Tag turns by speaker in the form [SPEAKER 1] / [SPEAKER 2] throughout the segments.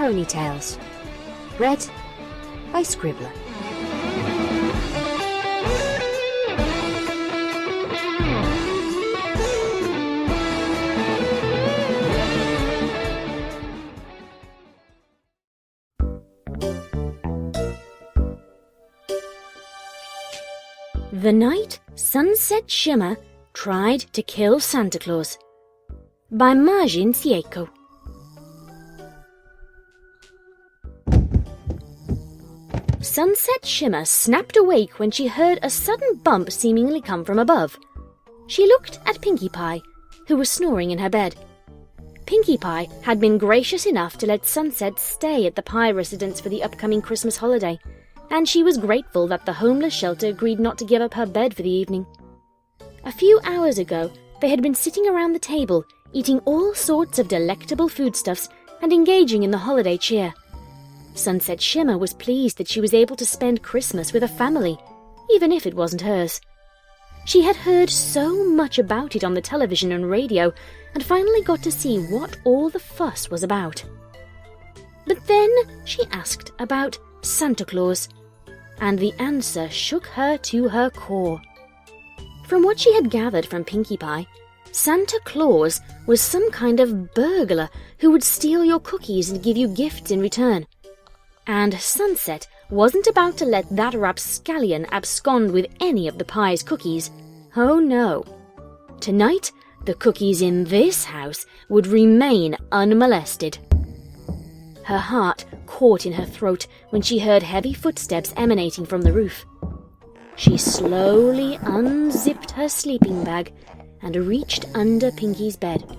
[SPEAKER 1] Ponytails. Read by Scribbler. The night Sunset Shimmer tried to kill Santa Claus, by Majin Sieko. Sunset Shimmer snapped awake when she heard a sudden bump seemingly come from above. She looked at Pinkie Pie, who was snoring in her bed. Pinkie Pie had been gracious enough to let Sunset stay at the Pie residence for the upcoming Christmas holiday, and she was grateful that the homeless shelter agreed not to give up her bed for the evening. A few hours ago, they had been sitting around the table, eating all sorts of delectable foodstuffs and engaging in the holiday cheer. Sunset Shimmer was pleased that she was able to spend Christmas with a family, even if it wasn't hers. She had heard so much about it on the television and radio, and finally got to see what all the fuss was about. But then she asked about Santa Claus, and the answer shook her to her core. From what she had gathered from Pinkie Pie, Santa Claus was some kind of burglar who would steal your cookies and give you gifts in return. And Sunset wasn't about to let that rapscallion abscond with any of the Pie's cookies. Oh no. Tonight, the cookies in this house would remain unmolested. Her heart caught in her throat when she heard heavy footsteps emanating from the roof. She slowly unzipped her sleeping bag and reached under Pinkie's bed.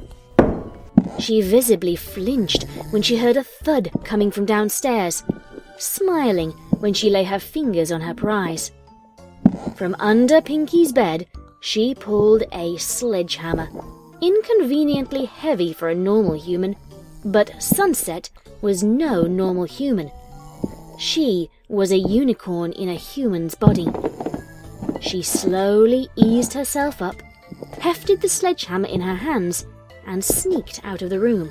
[SPEAKER 1] She visibly flinched when she heard a thud coming from downstairs, smiling when she lay her fingers on her prize. From under Pinkie's bed, she pulled a sledgehammer, inconveniently heavy for a normal human, but Sunset was no normal human. She was a unicorn in a human's body. She slowly eased herself up, hefted the sledgehammer in her hands, and sneaked out of the room.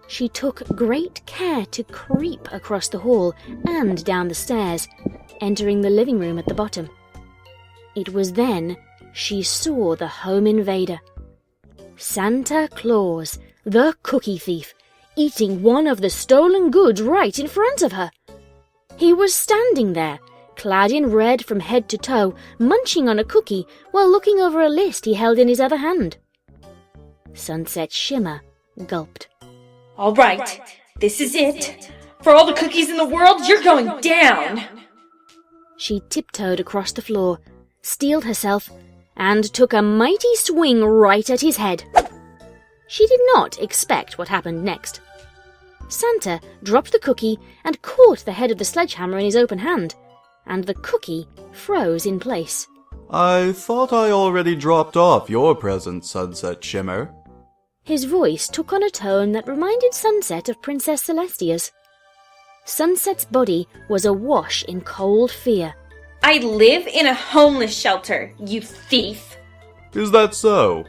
[SPEAKER 1] She took great care to creep across the hall and down the stairs, entering the living room at the bottom. It was then she saw the home invader. Santa Claus, the cookie thief, eating one of the stolen goods right in front of her. He was standing there, clad in red from head to toe, munching on a cookie while looking over a list he held in his other hand. Sunset Shimmer gulped.
[SPEAKER 2] All right, this is it. For all the cookies in the world, you're going down.
[SPEAKER 1] She tiptoed across the floor, steeled herself, and took a mighty swing right at his head. She did not expect what happened next. Santa dropped the cookie and caught the head of the sledgehammer in his open hand, and the cookie froze in place.
[SPEAKER 3] I thought I already dropped off your present, Sunset Shimmer.
[SPEAKER 1] His voice took on a tone that reminded Sunset of Princess Celestia's. Sunset's body was awash in cold fear.
[SPEAKER 2] I live in a homeless shelter, you thief.
[SPEAKER 3] Is that so?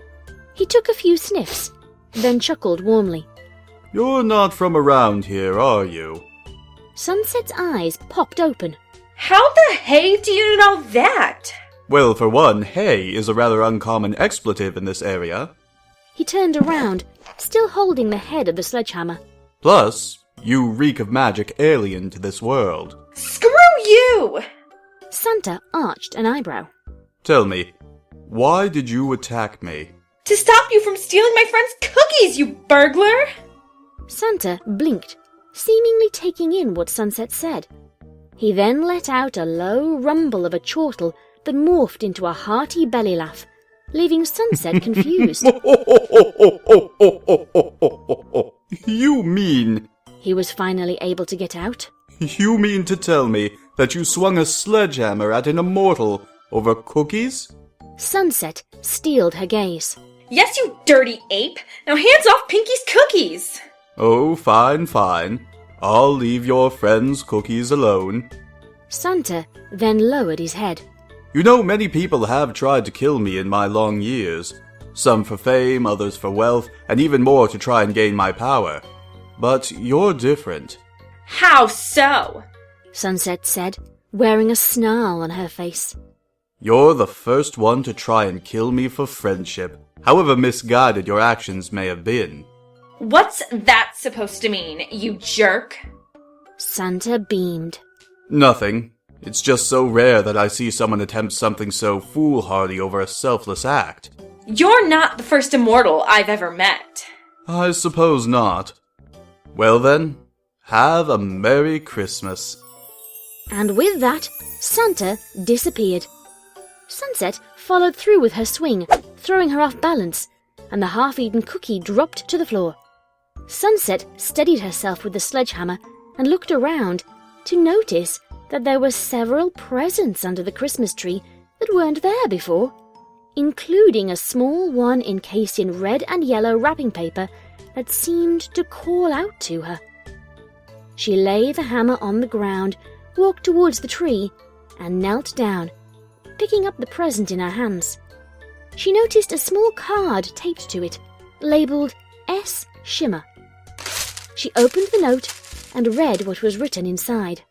[SPEAKER 1] He took a few sniffs, then chuckled warmly.
[SPEAKER 3] You're not from around here, are you?
[SPEAKER 1] Sunset's eyes popped open.
[SPEAKER 2] How the hay do you know that?
[SPEAKER 3] Well, for one, hay is a rather uncommon expletive in this area.
[SPEAKER 1] He turned around, still holding the head of the sledgehammer.
[SPEAKER 3] Plus, you reek of magic alien to this world.
[SPEAKER 2] Screw you!
[SPEAKER 1] Santa arched an eyebrow.
[SPEAKER 3] Tell me, why did you attack me?
[SPEAKER 2] To stop you from stealing my friend's cookies, you burglar!
[SPEAKER 1] Santa blinked, seemingly taking in what Sunset said. He then let out a low rumble of a chortle that morphed into a hearty belly laugh, leaving Sunset confused.
[SPEAKER 3] You mean...
[SPEAKER 1] He was finally able to get out.
[SPEAKER 3] You mean to tell me that you swung a sledgehammer at an immortal over cookies?
[SPEAKER 1] Sunset steeled her gaze.
[SPEAKER 2] Yes, you dirty ape! Now hands off Pinkie's cookies!
[SPEAKER 3] Oh, fine, fine. I'll leave your friend's cookies alone.
[SPEAKER 1] Santa then lowered his head.
[SPEAKER 3] You know, many people have tried to kill me in my long years. Some for fame, others for wealth, and even more to try and gain my power. But you're different.
[SPEAKER 2] How so?
[SPEAKER 1] Sunset said, wearing a snarl on her face.
[SPEAKER 3] You're the first one to try and kill me for friendship, however misguided your actions may have been.
[SPEAKER 2] What's that supposed to mean, you jerk?
[SPEAKER 1] Santa beamed.
[SPEAKER 3] Nothing. It's just so rare that I see someone attempt something so foolhardy over a selfless act.
[SPEAKER 2] You're not the first immortal I've ever met.
[SPEAKER 3] I suppose not. Well then, have a Merry Christmas.
[SPEAKER 1] And with that, Santa disappeared. Sunset followed through with her swing, throwing her off balance, and the half-eaten cookie dropped to the floor. Sunset steadied herself with the sledgehammer and looked around to notice that there were several presents under the Christmas tree that weren't there before, including a small one encased in red and yellow wrapping paper that seemed to call out to her. She laid the hammer on the ground, walked towards the tree, and knelt down, picking up the present in her hands. She noticed a small card taped to it, labelled S. Shimmer. She opened the note and read what was written inside.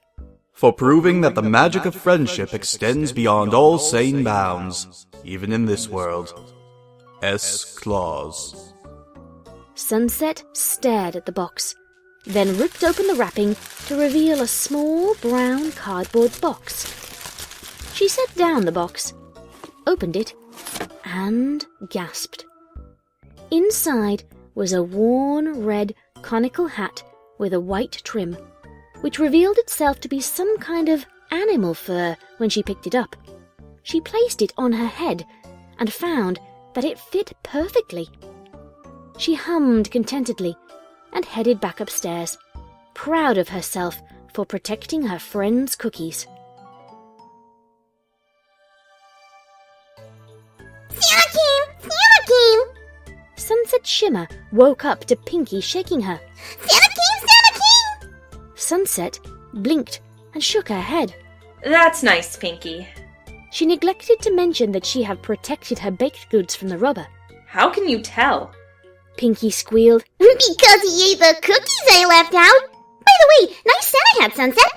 [SPEAKER 3] For proving that the magic of friendship extends beyond all sane bounds, even in this world. S. Claus.
[SPEAKER 1] Sunset stared at the box, then ripped open the wrapping to reveal a small brown cardboard box. She set down the box, opened it, and gasped. Inside was a worn red conical hat with a white trim, which revealed itself to be some kind of animal fur when she picked it up. She placed it on her head and found that it fit perfectly. She hummed contentedly and headed back upstairs, proud of herself for protecting her friend's cookies.
[SPEAKER 4] Santa came! Santa came!
[SPEAKER 1] Sunset Shimmer woke up to Pinkie shaking her.
[SPEAKER 4] Santa came! Santa came!
[SPEAKER 1] Sunset blinked and shook her head.
[SPEAKER 2] That's nice, Pinkie.
[SPEAKER 1] She neglected to mention that she had protected her baked goods from the robber.
[SPEAKER 2] How can you tell?
[SPEAKER 1] Pinkie squealed.
[SPEAKER 4] Because he ate the cookies I left out! By the way, nice Santa hat, Sunset!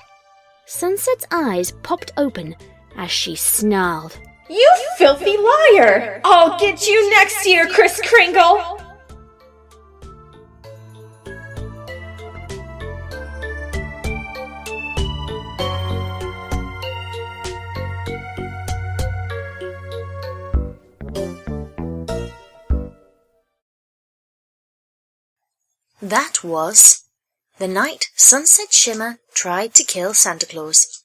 [SPEAKER 1] Sunset's eyes popped open as she snarled.
[SPEAKER 2] You filthy liar! I'll get you next year, Kris Kringle!
[SPEAKER 5] That was The Night Sunset Shimmer Tried to Kill Santa Claus.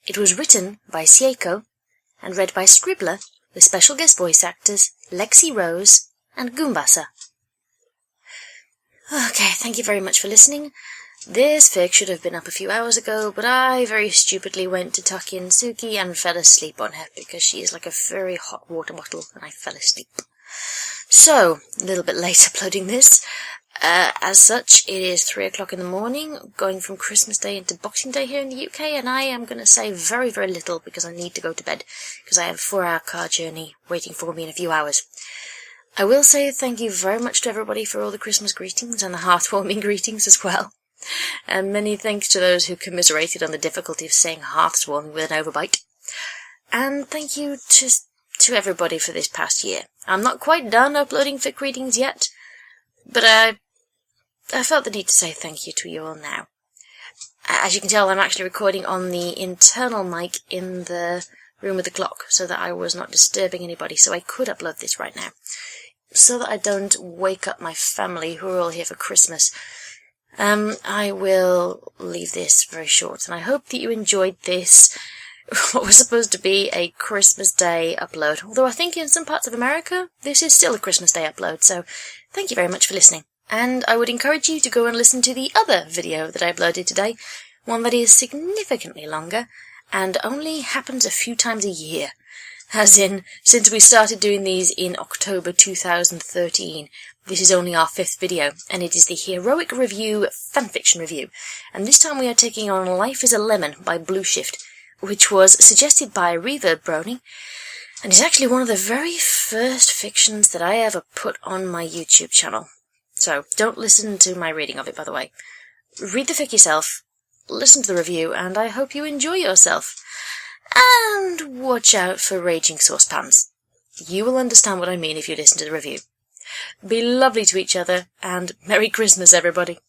[SPEAKER 5] It was written by CeeHoff and read by Scribbler with special guest voice actors Lexii Rose and Goombasa. Okay, thank you very much for listening. This fic should have been up a few hours ago, but I very stupidly went to tuck in Suki and fell asleep on her because she is like a very hot water bottle and I fell asleep. So, a little bit late uploading this. As such, it is 3 o'clock in the morning, going from Christmas Day into Boxing Day here in the UK, and I am going to say very, very little because I need to go to bed, because I have a 4-hour car journey waiting for me in a few hours. I will say thank you very much to everybody for all the Christmas greetings and the heartwarming greetings as well. And many thanks to those who commiserated on the difficulty of saying heartwarming with an overbite. And thank you to everybody for this past year. I'm not quite done uploading fic readings yet, but I felt the need to say thank you to you all now. As you can tell, I'm actually recording on the internal mic in the room with the clock, so that I was not disturbing anybody, so I could upload this right now. So that I don't wake up my family, who are all here for Christmas. I will leave this very short, and I hope that you enjoyed this, what was supposed to be a Christmas Day upload. Although I think in some parts of America, this is still a Christmas Day upload, so thank you very much for listening. And I would encourage you to go and listen to the other video that I uploaded today, one that is significantly longer, and only happens a few times a year. As in, since we started doing these in October 2013, this is only our 5th video, and it is the Heroic Review fanfiction review. And this time we are taking on Life is a Lemon by Blue Shift, which was suggested by Reverb Brony, and is actually one of the very first fictions that I ever put on my YouTube channel. So don't listen to my reading of it, by the way. Read the fic yourself, listen to the review, and I hope you enjoy yourself. And watch out for raging saucepans. You will understand what I mean if you listen to the review. Be lovely to each other, and Merry Christmas, everybody.